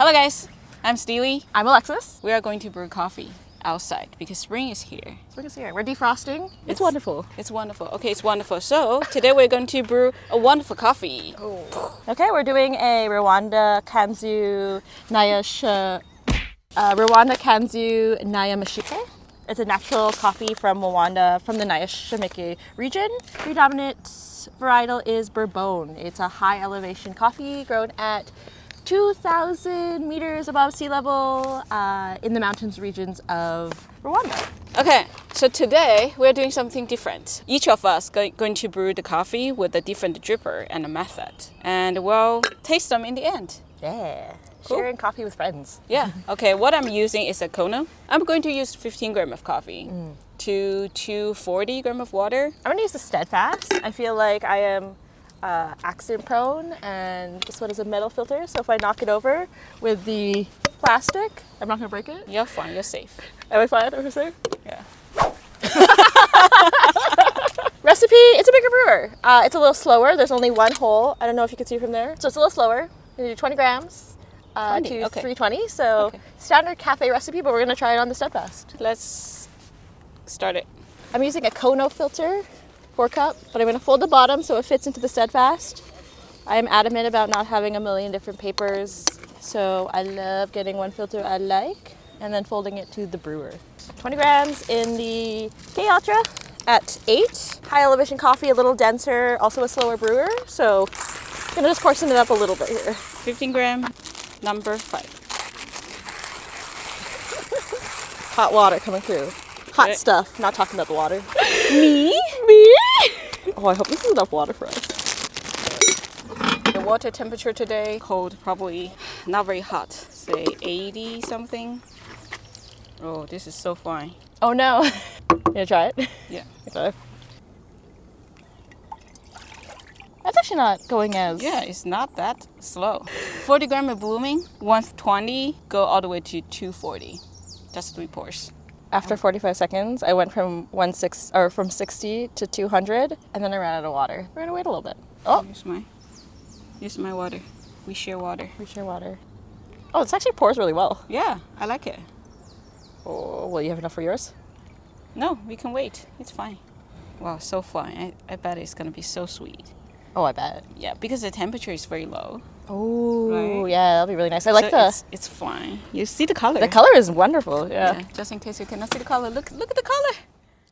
Hello guys, I'm Steely. I'm Alexis. We are going to brew coffee outside because spring is here. Spring is here. We're defrosting. It's wonderful. It's wonderful. Okay, it's wonderful. So today we're going to brew a wonderful coffee. Oh. Okay, we're doing a Rwanda Kanzu Natural. It's a natural coffee from Rwanda, from the Nyashimike region. Predominant varietal is Bourbon. It's a high elevation coffee grown at 2,000 meters above sea level in the mountains regions of Rwanda. Okay, so today we're doing something different. Each of us going to brew the coffee with a different dripper and a method. And we'll taste them in the end. Yeah. Cool. Sharing coffee with friends. Yeah. Okay, what I'm using is a Kono. I'm going to use 15 grams of coffee to 240 grams of water. I'm going to use the Steadfast. I feel like I am accident prone, and this one is a metal filter, so if I knock it over with the plastic, I'm not going to break it? You're fine, you're safe. Am I fine? Am I safe? Yeah. Recipe, it's a bigger brewer. It's a little slower. There's only one hole. I don't know if you can see from there. So it's a little slower. We're going to do 20 grams to 320. So standard cafe recipe, but we're going to try it on the Steadfast. Let's start it. I'm using a Kono filter, 4 cup, but I'm going to fold the bottom so it fits into the Steadfast. I am adamant about not having a million different papers, so I love getting one filter I like and then folding it to the brewer. 20 grams in the K Ultra at 8. High elevation coffee, a little denser, also a slower brewer, so I'm going to just coarsen it up a little bit here. 15 gram, number 5. Hot water coming through. Hot stuff, not talking about the water. Me? Oh, I hope this is enough water for us. The water temperature today, cold, probably not very hot, say 80 something. Oh, this is so fine. Oh no. You gonna try it? Yeah. Okay. That's actually not going as... Yeah, it's not that slow. 40 gram of blooming, 120, go all the way to 240. Just 3 pours. After 45 seconds, I went from 60 to 200, and then I ran out of water. We're gonna wait a little bit. Oh, Use my water. We share water. we share water. Oh, this actually pours really well. Yeah, I like it. Oh, well, you have enough for yours? No, we can wait. It's fine. Wow, so fine. I bet it's gonna be so sweet. Oh, I bet. Yeah, because the temperature is very low. Oh, Right? yeah, that'll be really nice. I like It's fine. You see the color. the color is wonderful. Yeah. Just in case you cannot see the color, look at the color.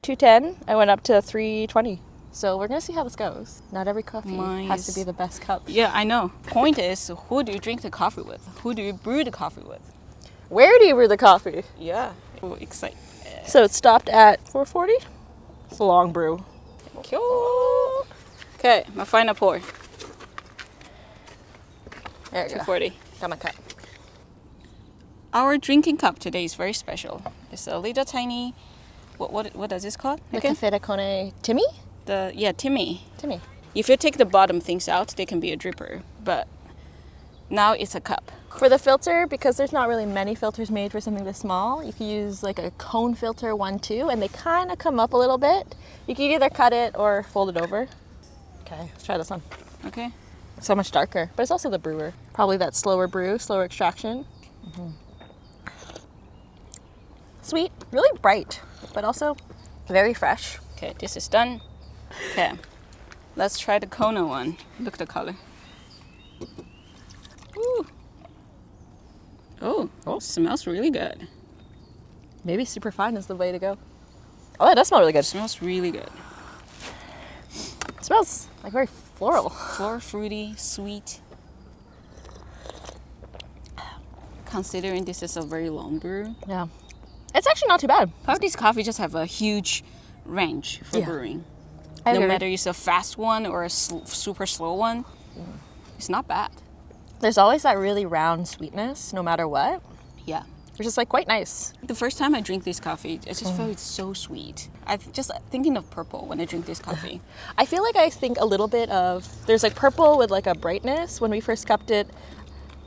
210. I went up to 320. So we're gonna see how this goes. Not every coffee has to be the best cup. Yeah, I know. Point is, who do you drink the coffee with? Who do you brew the coffee with? Where do you brew the coffee? Yeah. Oh, excited. So it stopped at 440. It's a long brew. Okay, my final pour. There you go. 240. Got my cup. Our drinking cup today is very special. It's a little tiny. What does this called? The Cafe de Kone Timmy? Timmy. Timmy. If you take the bottom things out, they can be a dripper. But now it's a cup. For the filter, because there's not really many filters made for something this small, you can use like a cone filter 1-2, and they kind of come up a little bit. You can either cut it or fold it over. Okay, let's try this one. Okay. It's so much darker, but it's also the brewer. Probably that slower brew, slower extraction. Sweet, really bright, but also very fresh. Okay, this is done. Okay, let's try the Kona one. Look at the color. Ooh. Oh, smells really good. Maybe super fine is the way to go. Oh, that does smell really good. Smells really good. It smells like very floral. Floral, fruity, sweet. Considering this is a very long brew. Yeah. It's actually not too bad. Part of these coffee just have a huge range for brewing. I No agree. matter it's a fast one or a super slow one, it's not bad. There's always that really round sweetness, no matter what, Yeah. which is like quite nice. The first time I drink this coffee, I just felt it's so sweet. I just thinking of purple when I drink this coffee. I feel like I think a little bit of, there's like purple with like a brightness. When we first cupped it,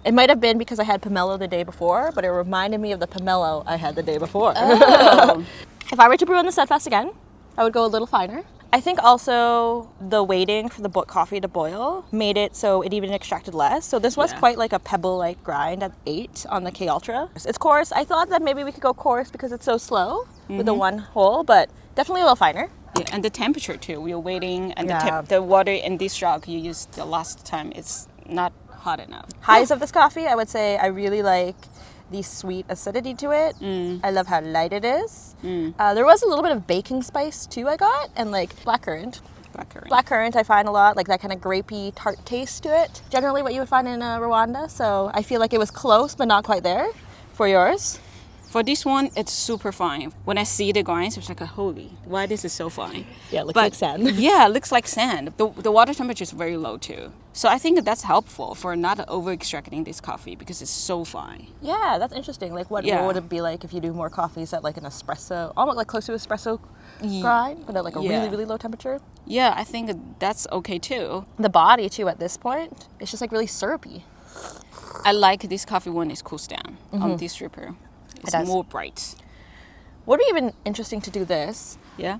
it might have been because I had pomelo the day before, but it reminded me of the pomelo I had the day before. Oh. If I were to brew on the Steadfast again, I would go a little finer. I think also the waiting for the coffee to boil made it so it even extracted less. So this was quite like a pebble-like grind at 8 on the K Ultra. It's coarse. I thought that maybe we could go coarse because it's so slow with the one hole, but definitely a little finer. Yeah, and the temperature too. We were waiting, and the water in this jug you used the last time, it's not hot enough. Highs of this coffee, I would say I really like the sweet acidity to it. I love how light it is. There was a little bit of baking spice too I got, and like blackcurrant. Blackcurrant I find a lot, like that kind of grapey tart taste to it. Generally what you would find in Rwanda, so I feel like it was close but not quite there. For yours? For this one, it's super fine. When I see the grinds, it's like, holy, why this is so fine? Yeah, it looks like sand. Yeah, it looks like sand. The water temperature is very low too. So I think that's helpful for not over-extracting this coffee because it's so fine. Yeah, that's interesting. Like what would it be like if you do more coffees at like an espresso, almost like close to espresso grind, but at like a really, really low temperature? Yeah, I think that's okay too. The body too at this point, it's just like really syrupy. I like this coffee when it cools down on this dripper. It's more bright. Would be even interesting to do this. Yeah.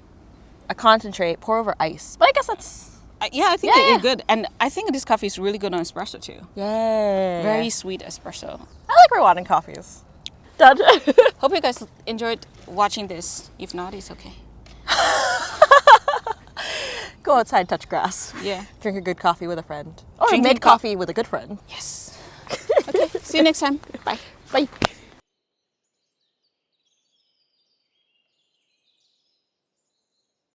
A concentrate, pour over ice. But I guess that's... I think it's good. And I think this coffee is really good on espresso too. Yeah. Very sweet espresso. I like Rwandan coffees. Done. Hope you guys enjoyed watching this. If not, it's okay. Go outside, touch grass. Yeah. Drink a good coffee with a friend. Or Drink make coffee with a good friend. Yes. Okay. See you next time. Bye. Bye.